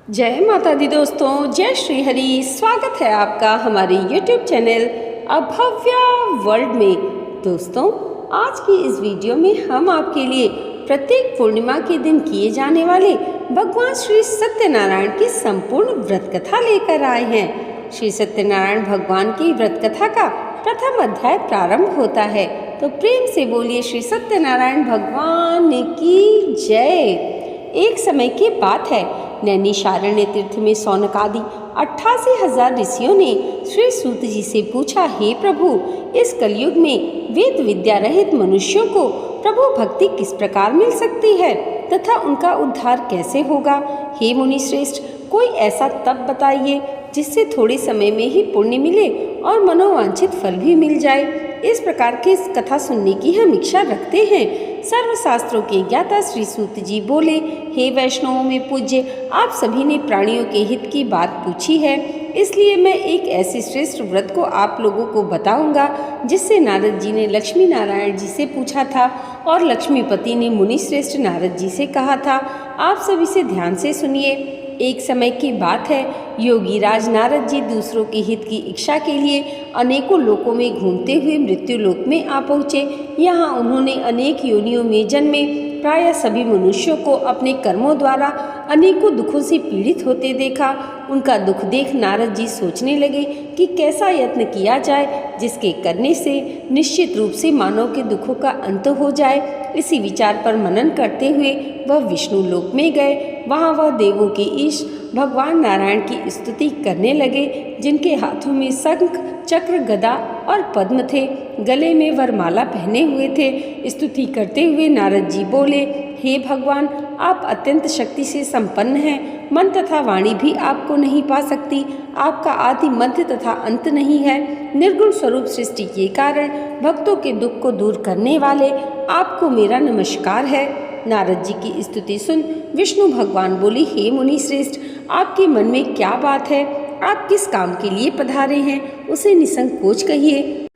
जय माता दी दोस्तों, जय श्री हरि। स्वागत है आपका हमारे YouTube चैनल अभव्या वर्ल्ड में। दोस्तों, आज की इस वीडियो में हम आपके लिए प्रत्येक पूर्णिमा के दिन किए जाने वाले भगवान श्री सत्यनारायण की संपूर्ण व्रत कथा लेकर आए हैं। श्री सत्यनारायण भगवान की व्रत कथा का प्रथम अध्याय प्रारंभ होता है, तो प्रेम से बोलिए श्री सत्यनारायण भगवान की जय। एक समय की बात है, नैमिषारण्य तीर्थ में शौनक आदि 88,000 ऋषियों ने श्री सूत जी से पूछा, हे प्रभु, इस कलयुग में वेद विद्या रहित मनुष्यों को प्रभु भक्ति किस प्रकार मिल सकती है तथा उनका उद्धार कैसे होगा। हे मुनि श्रेष्ठ, कोई ऐसा तप बताइए जिससे थोड़े समय में ही पुण्य मिले और मनोवांछित फल भी मिल जाए। इस प्रकार की कथा सुनने की हम इच्छा रखते हैं। सर्वशास्त्रों के ज्ञाता श्री सूत जी बोले, हे वैष्णवों में पूज्य, आप सभी ने प्राणियों के हित की बात पूछी है, इसलिए मैं एक ऐसे श्रेष्ठ व्रत को आप लोगों को बताऊंगा जिससे नारद जी ने लक्ष्मी नारायण जी से पूछा था और लक्ष्मीपति ने मुनि श्रेष्ठ नारद जी से कहा था। आप सभी से ध्यान से सुनिए। एक समय की बात है, योगी राज नारद जी दूसरों के हित की इच्छा के लिए अनेकों लोकों में घूमते हुए मृत्यु लोक में आ पहुँचे। यहाँ उन्होंने अनेक योनियों में जन्मे प्रायः सभी मनुष्यों को अपने कर्मों द्वारा अनेकों दुखों से पीड़ित होते देखा। उनका दुख देख नारद जी सोचने लगे कि कैसा यत्न किया जाए जिसके करने से निश्चित रूप से मानव के दुखों का अंत हो जाए। इसी विचार पर मनन करते हुए वह विष्णु लोक में गए। वहाँ वह देवों के ईश भगवान नारायण की स्तुति करने लगे, जिनके हाथों में शंख चक्र गदा और पद्म थे, गले में वरमाला पहने हुए थे। स्तुति करते हुए नारद जी बोले, हे भगवान, आप अत्यंत शक्ति से संपन्न हैं, मन तथा वाणी भी आपको नहीं पा सकती। आपका आदि मध्य तथा अंत नहीं है। निर्गुण स्वरूप सृष्टि के कारण भक्तों के दुख को दूर करने वाले आपको मेरा नमस्कार है। नारद जी की स्तुति सुन विष्णु भगवान बोली, हे मुनि श्रेष्ठ, आपके मन में क्या बात है? आप किस काम के लिए पधारे हैं, उसे निसंकोच कहिए।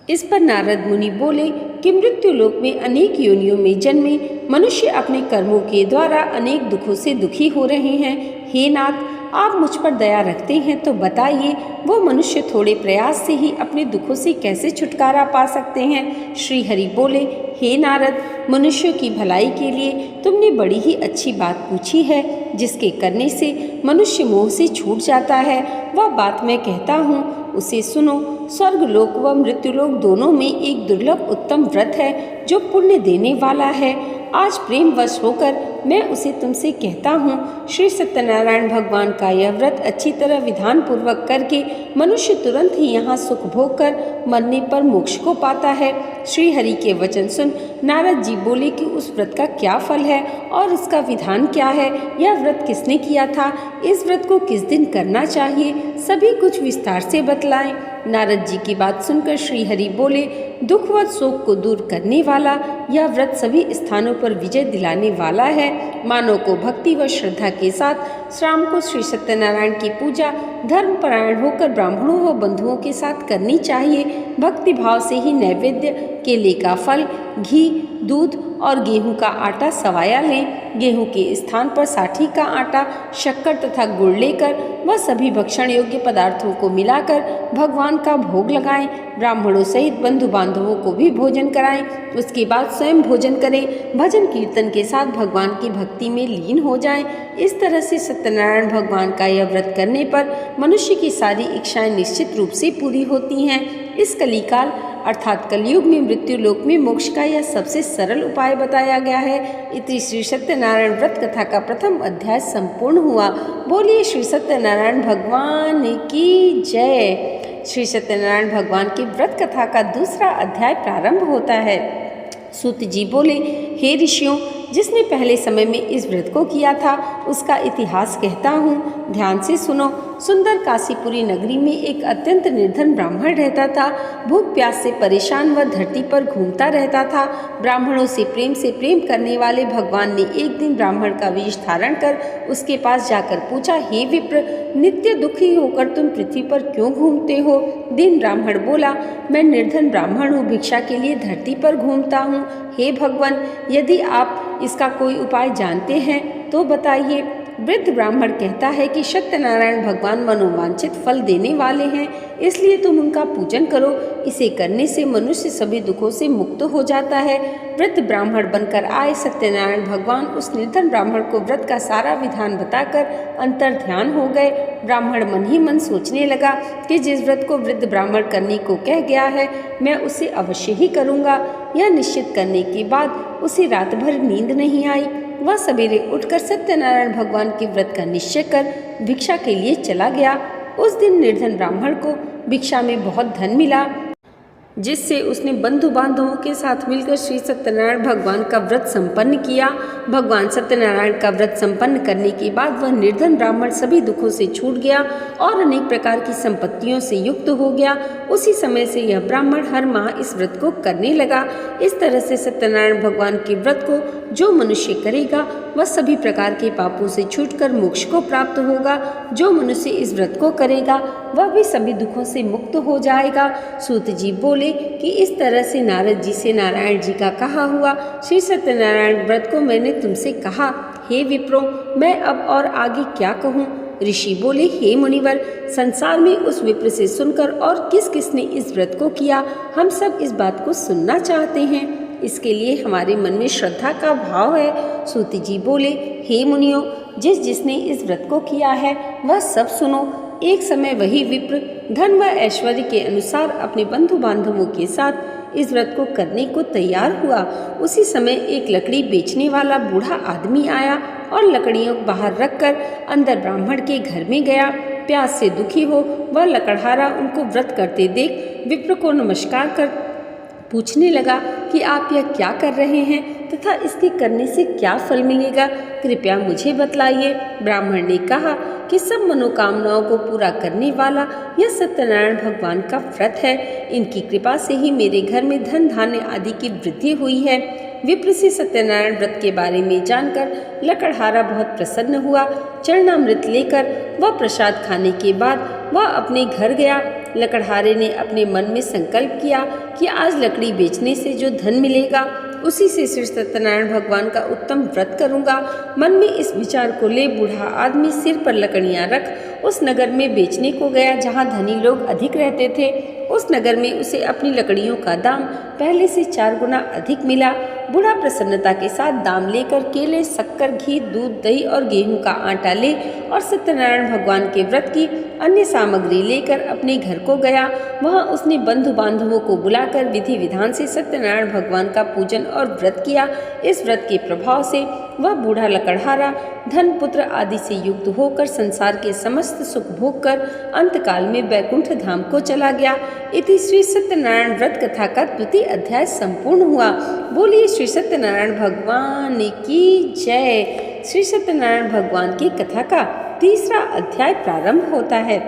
इस पर नारद मुनि बोले कि मृत्यु लोक में अनेक योनियों में जन्मे मनुष्य अपने कर्मों के द्वारा अनेक दुखों से दुखी हो रहे हैं। हे नाथ, आप मुझ पर दया रखते हैं तो बताइए, वो मनुष्य थोड़े प्रयास से ही अपने दुखों से कैसे छुटकारा पा सकते हैं। श्री हरि बोले, हे नारद, मनुष्यों की भलाई के लिए तुमने बड़ी ही अच्छी बात पूछी है, जिसके करने से मनुष्य मोह से छूट जाता है। वह बात मैं कहता हूँ, उसे सुनो। स्वर्ग लोक व मृत्युलोक दोनों में एक दुर्लभ उत्तम व्रत है जो पुण्य देने वाला है। आज प्रेम वश होकर मैं उसे तुमसे कहता हूँ। श्री सत्यनारायण भगवान का यह व्रत अच्छी तरह विधान पूर्वक करके मनुष्य तुरंत ही यहाँ सुख भोग कर मरने पर मोक्ष को पाता है। श्री हरि के वचन सुन नारद जी बोले कि उस व्रत का क्या फल है और उसका विधान क्या है, यह व्रत किसने किया था, इस व्रत को किस दिन करना चाहिए, सभी कुछ विस्तार से बतलाएं। नारद जी की बात सुनकर श्री हरि बोले, दुख व शोक को दूर करने वाला यह व्रत सभी स्थानों पर विजय दिलाने वाला है। मानव को भक्ति व श्रद्धा के साथ शाम को श्री सत्यनारायण की पूजा धर्मपरायण होकर ब्राह्मणों व बंधुओं के साथ करनी चाहिए। भक्ति भाव से ही नैवेद्य, केले का फल, घी, दूध और गेहूं का आटा सवाया लें। गेहूं के स्थान पर साठी का आटा, शक्कर तथा गुड़ लेकर वह सभी भक्षण योग्य पदार्थों को मिलाकर भगवान का भोग लगाएं। ब्राह्मणों सहित बंधु बांधवों को भी भोजन कराएं। उसके बाद स्वयं भोजन करें। भजन कीर्तन के साथ भगवान की भक्ति में लीन हो जाएं। इस तरह से सत्यनारायण भगवान का यह व्रत करने पर मनुष्य की सारी इच्छाएं निश्चित रूप से पूरी होती हैं। इस कलिकाल अर्थात कलयुग में मृत्यु लोक में मोक्ष का यह सबसे सरल उपाय बताया गया है। इति श्री सत्यनारायण व्रत कथा का प्रथम अध्याय संपूर्ण हुआ। बोलिए श्री सत्यनारायण भगवान की जय। श्री सत्यनारायण भगवान की व्रत कथा का दूसरा अध्याय प्रारंभ होता है। सूत जी बोले, हे ऋषियों, जिसने पहले समय में इस व्रत को किया था उसका इतिहास कहता हूँ, ध्यान से सुनो। सुंदर काशीपुरी नगरी में एक अत्यंत निर्धन ब्राह्मण रहता था। भूख प्यास से परेशान वह धरती पर घूमता रहता था। ब्राह्मणों से प्रेम करने वाले भगवान ने एक दिन ब्राह्मण का वेश धारण कर उसके पास जाकर पूछा, हे विप्र, नित्य दुखी होकर तुम पृथ्वी पर क्यों घूमते हो? दिन ब्राह्मण बोला, मैं निर्धन ब्राह्मण हूँ, भिक्षा के लिए धरती पर घूमता हूँ। हे भगवान, यदि आप इसका कोई उपाय जानते हैं तो बताइए। वृद्ध ब्राह्मण कहता है कि सत्यनारायण भगवान मनोवांछित फल देने वाले हैं, इसलिए तुम उनका पूजन करो। इसे करने से मनुष्य सभी दुखों से मुक्त हो जाता है। वृद्ध ब्राह्मण बनकर आए सत्यनारायण भगवान उस निर्धन ब्राह्मण को व्रत का सारा विधान बताकर अंतर ध्यान हो गए। ब्राह्मण मन ही मन सोचने लगा कि जिस व्रत को वृद्ध ब्राह्मण करने को कह गया है, मैं उसे अवश्य ही करूँगा। यह निश्चित करने के बाद उसे रात भर नींद नहीं आई। वह सवेरे उठकर सत्यनारायण भगवान के व्रत का निश्चय कर भिक्षा के लिए चला गया। उस दिन निर्धन ब्राह्मण को भिक्षा में बहुत धन मिला, जिससे उसने बंधु बांधवों के साथ मिलकर श्री सत्यनारायण भगवान का व्रत संपन्न किया। भगवान सत्यनारायण का व्रत संपन्न करने के बाद वह निर्धन ब्राह्मण सभी दुखों से छूट गया और अनेक प्रकार की संपत्तियों से युक्त हो गया। उसी समय से यह ब्राह्मण हर माह इस व्रत को करने लगा। इस तरह से सत्यनारायण भगवान के व्रत को जो मनुष्य करेगा वह सभी प्रकार के पापों से छूटकर मोक्ष को प्राप्त होगा। जो मनुष्य इस व्रत को करेगा वह भी सभी दुखों से मुक्त हो जाएगा। सूत जी बोले कि इस तरह से नारद जी से नारायण जी का कहा हुआ श्री सत्यनारायण व्रत को मैंने तुमसे कहा। हे विप्रो, मैं अब और आगे क्या कहूँ। ऋषि बोले, हे मुनिवर, संसार में उस विप्र से सुनकर और किस किसने इस व्रत को किया, हम सब इस बात को सुनना चाहते हैं। इसके लिए हमारे मन में श्रद्धा का भाव है। सूत जी बोले, हे मुनियों, जिसने इस व्रत को किया है वह सब सुनो। एक समय वही विप्र धन व ऐश्वर्य के अनुसार अपने बंधु बांधवों के साथ इस व्रत को करने को तैयार हुआ। उसी समय एक लकड़ी बेचने वाला बूढ़ा आदमी आया और लकड़ियों को बाहर रखकर अंदर ब्राह्मण के घर में गया। प्यास से दुखी हो वह लकड़हारा उनको व्रत करते देख विप्र को नमस्कार कर पूछने लगा कि आप यह क्या कर रहे हैं तथा इसके करने से क्या फल मिलेगा, कृपया मुझे बतलाइए। ब्राह्मण ने कहा कि सब मनोकामनाओं को पूरा करने वाला यह सत्यनारायण भगवान का व्रत है। इनकी कृपा से ही मेरे घर में धन धान्य आदि की वृद्धि हुई है। विप्र से सत्यनारायण व्रत के बारे में जानकर लकड़हारा बहुत प्रसन्न हुआ। चरणामृत लेकर वह प्रसाद खाने के बाद वह अपने घर गया। लकड़हारे ने अपने मन में संकल्प किया कि आज लकड़ी बेचने से जो धन मिलेगा उसी से श्री सत्यनारायण भगवान का उत्तम व्रत करूंगा। मन में इस विचार को ले बूढ़ा आदमी सिर पर लकड़ियां रख उस नगर में बेचने को गया जहां धनी लोग अधिक रहते थे। उस नगर में उसे अपनी लकड़ियों का दाम पहले से 4 गुना अधिक मिला। बूढ़ा प्रसन्नता के साथ दाम लेकर केले, शक्कर, घी, दूध, दही और गेहूं का आटा ले और सत्यनारायण भगवान के व्रत की अन्य सामग्री लेकर अपने घर को गया। वहां उसने बंधु बांधवों को बुलाकर विधि विधान से सत्यनारायण भगवान का पूजन और व्रत किया। इस व्रत के प्रभाव से वह बूढ़ा लकड़हारा धन, पुत्र आदि से युक्त होकर संसार के समस्त सुख भोग कर अंतकाल में बैकुंठ धाम को चला गया। इति श्री सत्यनारायण व्रत कथा का 2य अध्याय संपूर्ण हुआ। बोलिए श्री सत्यनारायण भगवान की जय। श्री सत्यनारायण भगवान की कथा का 3रा अध्याय प्रारंभ होता है।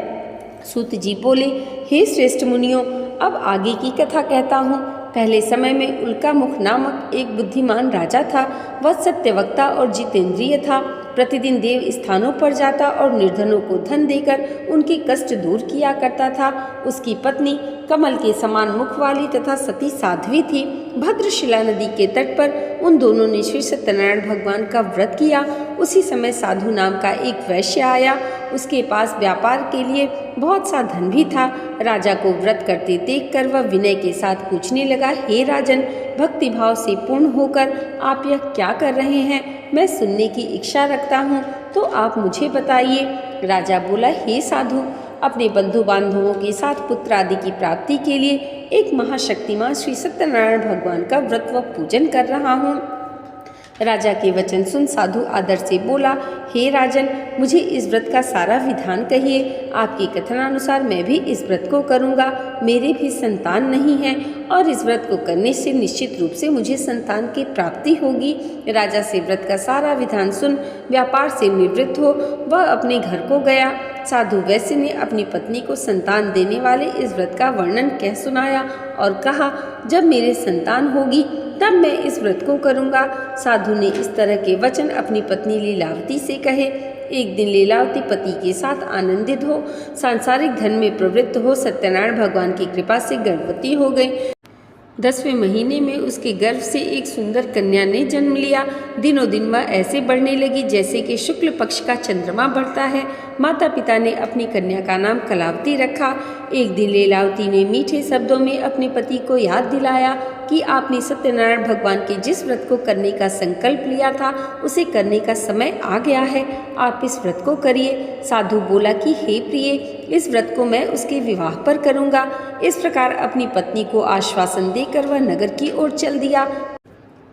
सूत जी बोले, हे श्रेष्ठ मुनियों, अब आगे की कथा कहता हूँ। पहले समय में उल्कामुख नामक एक बुद्धिमान राजा था। वह सत्यवक्ता और जितेंद्रिय था। प्रतिदिन देव स्थानों पर जाता और निर्धनों को धन देकर उनके कष्ट दूर किया करता था। उसकी पत्नी कमल के समान मुख वाली तथा सती साध्वी थी। भद्रशिला नदी के तट पर उन दोनों ने श्री सत्यनारायण भगवान का व्रत किया। उसी समय साधु नाम का एक वैश्य आया। उसके पास व्यापार के लिए बहुत सा धन भी था। राजा को व्रत करते देखकर वह विनय के साथ पूछने लगा, हे राजन, भक्ति भाव से पूर्ण होकर आप यह क्या कर रहे हैं? मैं सुनने की इच्छा रखता हूँ, तो आप मुझे बताइए। राजा बोला, हे साधु, अपने बंधु बांधवों के साथ पुत्र आदि की प्राप्ति के लिए एक महाशक्तिमान श्री सत्यनारायण भगवान का व्रत व पूजन कर रहा हूँ। राजा के वचन सुन साधु आदर से बोला, हे राजन, मुझे इस व्रत का सारा विधान कहिए। आपकी कथनानुसार मैं भी इस व्रत को करूँगा। मेरे भी संतान नहीं है और इस व्रत को करने से निश्चित रूप से मुझे संतान की प्राप्ति होगी। राजा से व्रत का सारा विधान सुन व्यापार से निवृत्त हो वह अपने घर को गया। साधु वैश्य ने अपनी पत्नी को संतान देने वाले इस व्रत का वर्णन कह सुनाया और कहा, जब मेरे संतान होगी तब मैं इस व्रत को करूँगा। साधु ने इस तरह के वचन अपनी पत्नी लीलावती से कहे। एक दिन लीलावती पति के साथ आनंदित हो सांसारिक धन में प्रवृत्त हो सत्यनारायण भगवान की कृपा से गर्भवती हो गई। 10वें महीने में उसके गर्भ से एक सुंदर कन्या ने जन्म लिया। दिनों दिन वह ऐसे बढ़ने लगी जैसे कि शुक्ल पक्ष का चंद्रमा बढ़ता है। माता पिता ने अपनी कन्या का नाम कलावती रखा। एक दिन लीलावती ने मीठे शब्दों में अपने पति को याद दिलाया कि आपने सत्यनारायण भगवान के जिस व्रत को करने का संकल्प लिया था उसे करने का समय आ गया है, आप इस व्रत को करिए। साधु बोला कि हे प्रिय, इस व्रत को मैं उसके विवाह पर करूँगा। इस प्रकार अपनी पत्नी को आश्वासन देकर वह नगर की ओर चल दिया।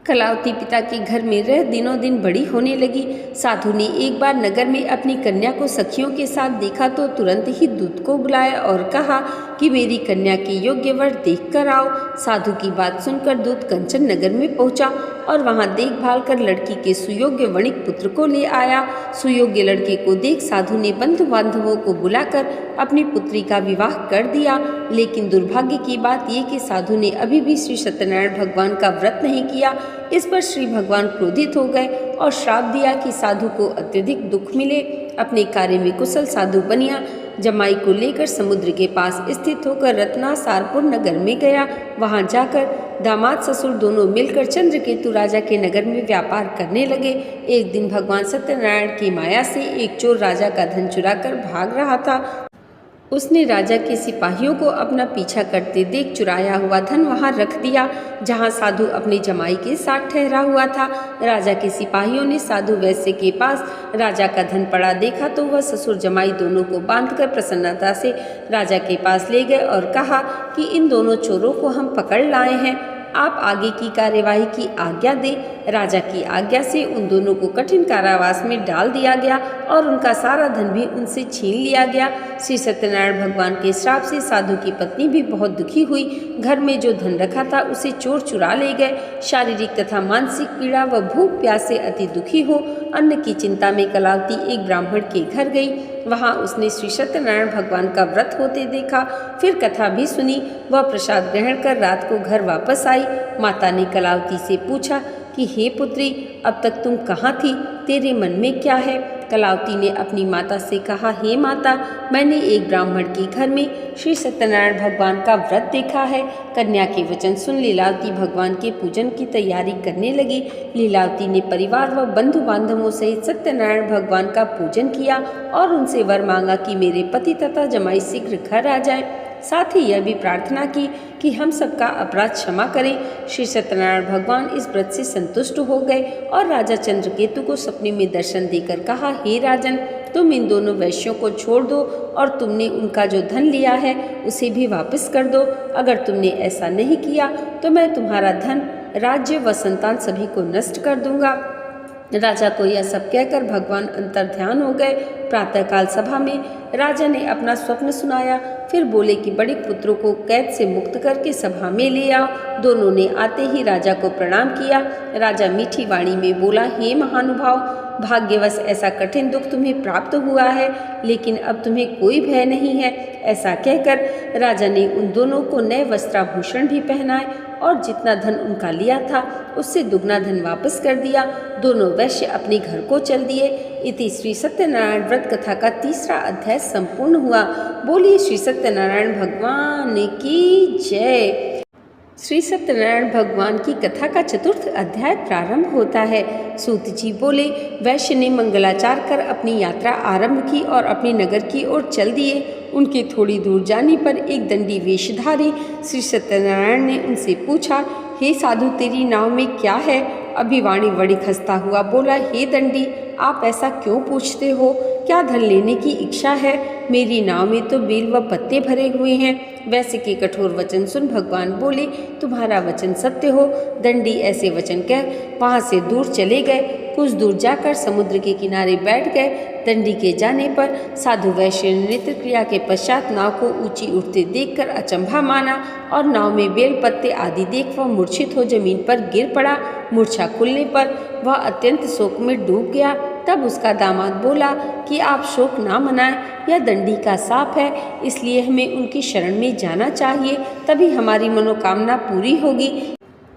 कलावती पिता के घर में रह दिनों दिन बड़ी होने लगी। साधु ने एक बार नगर में अपनी कन्या को सखियों के साथ देखा तो तुरंत ही दूत को बुलाया और कहा कि मेरी कन्या के योग्य वर देख कर आओ। साधु की बात सुनकर दूत कंचन नगर में पहुंचा और वहां देखभाल कर लड़की के सुयोग्य वणिक पुत्र को ले आया। सुयोग्य लड़के को देख साधु ने बंधु बांधवों को बुलाकर अपनी पुत्री का विवाह कर दिया। लेकिन दुर्भाग्य की बात यह कि साधु ने अभी भी श्री सत्यनारायण भगवान का व्रत नहीं किया। इस पर श्री भगवान क्रोधित हो गए और श्राप दिया कि साधु को अत्यधिक दुख मिले। अपने कार्य में कुशल साधु बनिया जमाई को लेकर समुद्र के पास स्थित होकर रत्नासारपुर नगर में गया। वहां जाकर दामाद ससुर दोनों मिलकर चंद्रकेतु राजा के नगर में व्यापार करने लगे। एक दिन भगवान सत्यनारायण की माया से एक चोर राजा का धन चुराकर भाग रहा था। उसने राजा के सिपाहियों को अपना पीछा करते देख चुराया हुआ धन वहां रख दिया जहां साधु अपने जमाई के साथ ठहरा हुआ था। राजा के सिपाहियों ने साधु वैश्य के पास राजा का धन पड़ा देखा तो वह ससुर जमाई दोनों को बांधकर प्रसन्नता से राजा के पास ले गए और कहा कि इन दोनों चोरों को हम पकड़ लाए हैं, आप आगे की कार्यवाही की आज्ञा दें। राजा की आज्ञा से उन दोनों को कठिन कारावास में डाल दिया गया और उनका सारा धन भी उनसे छीन लिया गया। श्री सत्यनारायण भगवान के श्राप से साधु की पत्नी भी बहुत दुखी हुई। घर में जो धन रखा था उसे चोर चुरा ले गए। शारीरिक तथा मानसिक पीड़ा व भूख प्यास से अति दुखी हो अन्न की चिंता में कलावती एक ब्राह्मण के घर गई। वहां उसने श्री सत्यनारायण भगवान का व्रत होते देखा, फिर कथा भी सुनी। वह प्रसाद ग्रहण कर रात को घर वापस आई। माता ने कलावती से पूछा कि हे पुत्री, अब तक तुम कहाँ थी, तेरे मन में क्या है? कलावती ने अपनी माता से कहा, हे माता, मैंने एक ब्राह्मण के घर में श्री सत्यनारायण भगवान का व्रत देखा है। कन्या के वचन सुन लीलावती भगवान के पूजन की तैयारी करने लगी। लीलावती ने परिवार व बंधु बांधवों सहित सत्यनारायण भगवान का पूजन किया और उनसे वर मांगा कि मेरे पति तथा जमाई शीघ्र घर आ जाए। साथ ही यह भी प्रार्थना की कि हम सबका अपराध क्षमा करें। श्री सत्यनारायण भगवान इस व्रत से संतुष्ट हो गए और राजा चंद्रकेतु को सपने में दर्शन देकर कहा, हे राजन, तुम इन दोनों वैश्यों को छोड़ दो और तुमने उनका जो धन लिया है उसे भी वापस कर दो। अगर तुमने ऐसा नहीं किया तो मैं तुम्हारा धन, राज्य व संतान सभी को नष्ट कर दूंगा। राजा को यह सब कहकर भगवान अंतर्ध्यान हो गए। प्रातःकाल सभा में राजा ने अपना स्वप्न सुनाया, फिर बोले कि बड़े पुत्रों को कैद से मुक्त करके सभा में ले आओ। दोनों ने आते ही राजा को प्रणाम किया। राजा मीठी वाणी में बोला, हे महानुभाव, भाग्यवश ऐसा कठिन दुख तुम्हें प्राप्त हुआ है, लेकिन अब तुम्हें कोई भय नहीं है। ऐसा कहकर राजा ने उन दोनों को नए वस्त्राभूषण भी पहनाए और जितना धन उनका लिया था उससे दुगना धन वापस कर दिया। दोनों वैश्य अपने घर को चल दिए। इति श्री सत्यनारायण व्रत कथा का तीसरा अध्याय संपूर्ण हुआ। बोलिए श्री सत्यनारायण भगवान की जय। श्री सत्यनारायण भगवान की कथा का चतुर्थ अध्याय प्रारंभ होता है। सूत जी बोले, वैश्य ने मंगलाचार कर अपनी यात्रा आरंभ की और अपने नगर की ओर चल दिए। उनके थोड़ी दूर जाने पर एक दंडी वेशधारी श्री सत्यनारायण ने उनसे पूछा, हे साधु, तेरी नाव में क्या है? अभिवाणी बड़ी खस्ता हुआ बोला, हे दंडी, आप ऐसा क्यों पूछते हो? क्या धन लेने की इच्छा है? मेरी नाव में तो बेल व पत्ते भरे हुए हैं। वैसे के कठोर वचन सुन भगवान बोले, तुम्हारा वचन सत्य हो। दंडी ऐसे वचन कह वहां से दूर चले गए। कुछ दूर जाकर समुद्र के किनारे बैठ गए। दंडी के जाने पर साधु वैश्य ने नृत्य क्रिया के पश्चात नाव को ऊंची उठते देखकर अचंभा माना और नाव में बेल पत्ते आदि देख वह मूर्छित हो जमीन पर गिर पड़ा। मूर्छा खुलने पर वह अत्यंत शोक में डूब गया। तब उसका दामाद बोला कि आप शोक ना मनाएं, यह दंडी का शाप है, इसलिए हमें उनकी शरण में जाना चाहिए, तभी हमारी मनोकामना पूरी होगी।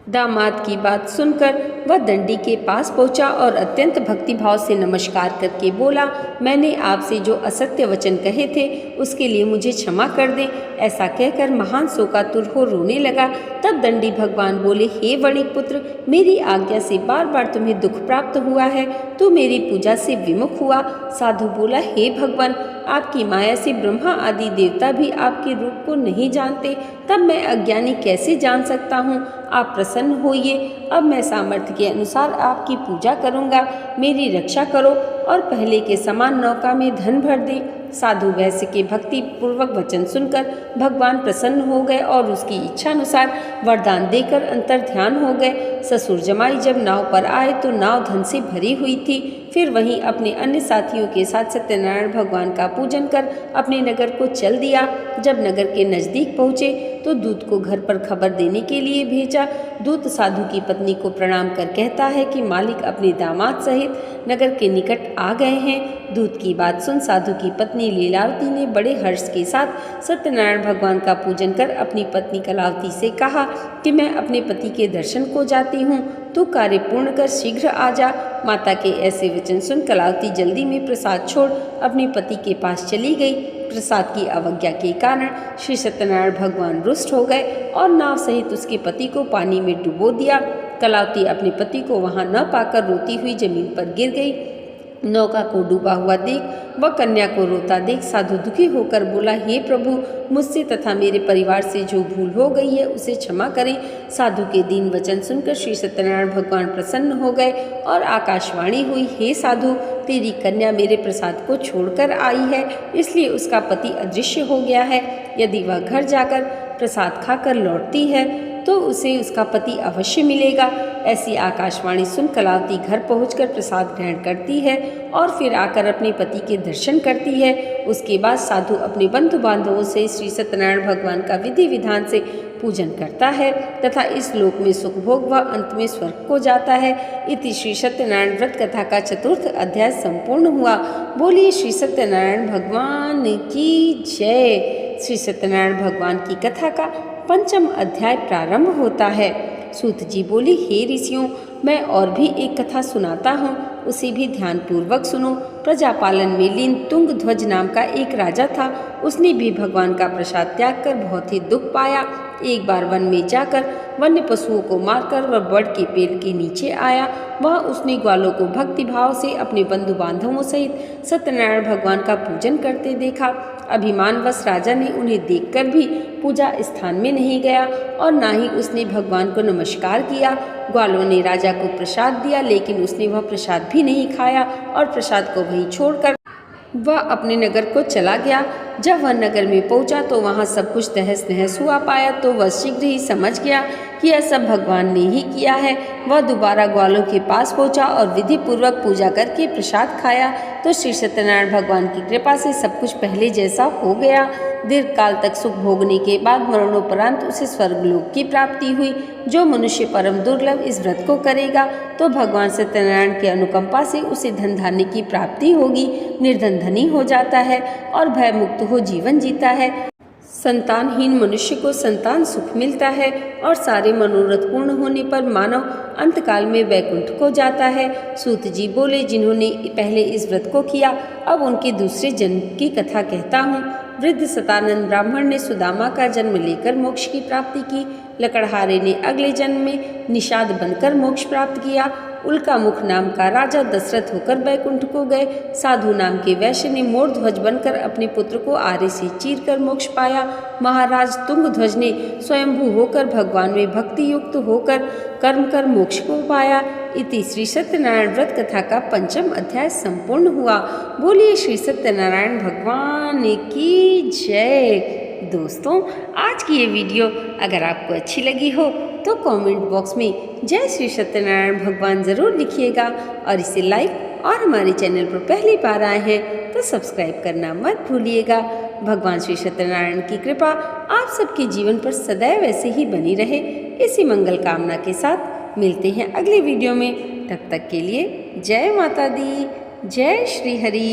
दामाद की बात सुनकर वह दंडी के पास पहुंचा और अत्यंत भक्तिभाव से नमस्कार करके बोला, मैंने आपसे जो असत्य वचन कहे थे उसके लिए मुझे क्षमा कर दें। ऐसा कहकर महान शोकातुर हो रोने लगा। तब दंडी भगवान बोले, हे वणिक पुत्र, मेरी आज्ञा से बार बार तुम्हें दुख प्राप्त हुआ है, तू मेरी पूजा से विमुख हुआ। साधु बोला, हे भगवान, आपकी माया से ब्रह्मा आदि देवता भी आपके रूप को नहीं जानते, तब मैं अज्ञानी कैसे जान सकता हूँ। आप प्रसन्न होइए, अब मैं सामर्थ्य के अनुसार आपकी पूजा करूँगा। मेरी रक्षा करो और पहले के समान नौका में धन भर दे। साधु वैश्य के भक्ति पूर्वक वचन सुनकर भगवान प्रसन्न हो गए और उसकी इच्छा अनुसार वरदान देकर अंतर ध्यान हो गए। ससुर जमाई जब नाव पर आए तो नाव धन से भरी हुई थी। फिर वहीं अपने अन्य साथियों के साथ सत्यनारायण भगवान का पूजन कर अपने नगर को चल दिया। जब नगर के नज़दीक पहुँचे तो दूत को घर पर खबर देने के लिए भेजा। दूत साधु की पत्नी को प्रणाम कर कहता है कि मालिक अपने दामाद सहित नगर के निकट आ गए हैं। दूत की बात सुन साधु की पत्नी लीलावती ने बड़े हर्ष के साथ सत्यनारायण भगवान का पूजन कर अपनी पत्नी कलावती से कहा कि मैं अपने पति के दर्शन को जाती हूँ, तू कार्य पूर्ण कर शीघ्र आ जा। माता के ऐसे वचन सुन कलावती जल्दी में प्रसाद छोड़ अपने पति के पास चली गई। प्रसाद की अवज्ञा के कारण श्री सत्यनारायण भगवान रुष्ट हो गए और नाव सहित उसके पति को पानी में डुबो दिया। कलावती अपने पति को वहां न पाकर रोती हुई जमीन पर गिर गई। नौका को डूबा हुआ देख वह कन्या को रोता देख साधु दुखी होकर बोला, हे प्रभु, मुझसे तथा मेरे परिवार से जो भूल हो गई है उसे क्षमा करें। साधु के दीन वचन सुनकर श्री सत्यनारायण भगवान प्रसन्न हो गए और आकाशवाणी हुई, हे साधु, तेरी कन्या मेरे प्रसाद को छोड़कर आई है, इसलिए उसका पति अदृश्य हो गया है। यदि वह घर जाकर प्रसाद खाकर लौटती है तो उसे उसका पति अवश्य मिलेगा। ऐसी आकाशवाणी सुन कलावती घर पहुंचकर प्रसाद ग्रहण करती है और फिर आकर अपने पति के दर्शन करती है। उसके बाद साधु अपने बंधु बांधवों से श्री सत्यनारायण भगवान का विधि विधान से पूजन करता है तथा इस लोक में सुख भोग व अंत में स्वर्ग को जाता है। इति श्री सत्यनारायण व्रत कथा का चतुर्थ अध्याय संपूर्ण हुआ। बोलिए श्री सत्यनारायण भगवान की जय। श्री सत्यनारायण भगवान की कथा का पंचम अध्याय प्रारंभ होता है। सूत जी बोली, हे ऋषियों, मैं और भी एक कथा सुनाता हूँ, उसे भी ध्यानपूर्वक सुनो। प्रजापालन में लीन तुंग ध्वज नाम का एक राजा था। उसने भी भगवान का प्रसाद त्याग कर बहुत ही दुख पाया। एक बार वन में जाकर वन्य पशुओं को मारकर वह बड़ के पेड़ के नीचे आया। वह उसने ग्वालों को भक्ति भाव से अपने बंधु बांधवों सहित सत्यनारायण भगवान का पूजन करते देखा। अभिमानवश राजा ने उन्हें देखकर भी पूजा स्थान में नहीं गया और ना ही उसने भगवान को नमस्कार किया। ग्वालों ने राजा को प्रसाद दिया, लेकिन उसने वह प्रसाद भी नहीं खाया और प्रसाद को वहीं छोड़कर वह अपने नगर को चला गया। जब वह नगर में पहुंचा तो वहां सब कुछ तहस नहस हुआ पाया तो वह शीघ्र ही समझ गया कि यह सब भगवान ने ही किया है। वह दोबारा ग्वालों के पास पहुंचा और विधि पूर्वक पूजा करके प्रसाद खाया तो श्री सत्यनारायण भगवान की कृपा से सब कुछ पहले जैसा हो गया। दीर्घ काल तक सुख भोगने के बाद मरणोपरांत उसे स्वर्गलोक की प्राप्ति हुई। जो मनुष्य परम दुर्लभ इस व्रत को करेगा तो भगवान सत्यनारायण की अनुकंपा से उसे धन धान्य की प्राप्ति होगी। निर्धन धनी हो जाता है और भय मुक्त हो जीवन जीता है। संतानहीन मनुष्य को संतान सुख मिलता है और सारे मनोरथ पूर्ण होने पर मानव अंतकाल में वैकुंठ को जाता है। सूत जी बोले, जिन्होंने पहले इस व्रत को किया अब उनके दूसरे जन्म की कथा कहता हूँ। वृद्ध सतानंद ब्राह्मण ने सुदामा का जन्म लेकर मोक्ष की प्राप्ति की। लकड़हारे ने अगले जन्म में निषाद बनकर मोक्ष प्राप्त किया। उल्का मुख नाम का राजा दशरथ होकर बैकुंठ को गए। साधु नाम के वैश्य ने मोर ध्वज बनकर अपने पुत्र को आरे से चीर कर मोक्ष पाया। महाराज तुंग ध्वज ने स्वयंभू होकर भगवान में भक्ति युक्त होकर कर्म कर मोक्ष को पाया। इति श्री सत्यनारायण व्रत कथा का पंचम अध्याय संपूर्ण हुआ। बोलिए श्री सत्यनारायण भगवान की जय। दोस्तों, आज की ये वीडियो अगर आपको अच्छी लगी हो तो कमेंट बॉक्स में जय श्री सत्यनारायण भगवान ज़रूर लिखिएगा और इसे लाइक और हमारे चैनल पर पहली बार आए हैं तो सब्सक्राइब करना मत भूलिएगा। भगवान श्री सत्यनारायण की कृपा आप सबके जीवन पर सदैव ऐसे ही बनी रहे, इसी मंगल कामना के साथ मिलते हैं अगले वीडियो में। तब तक के लिए जय माता दी, जय श्री हरि।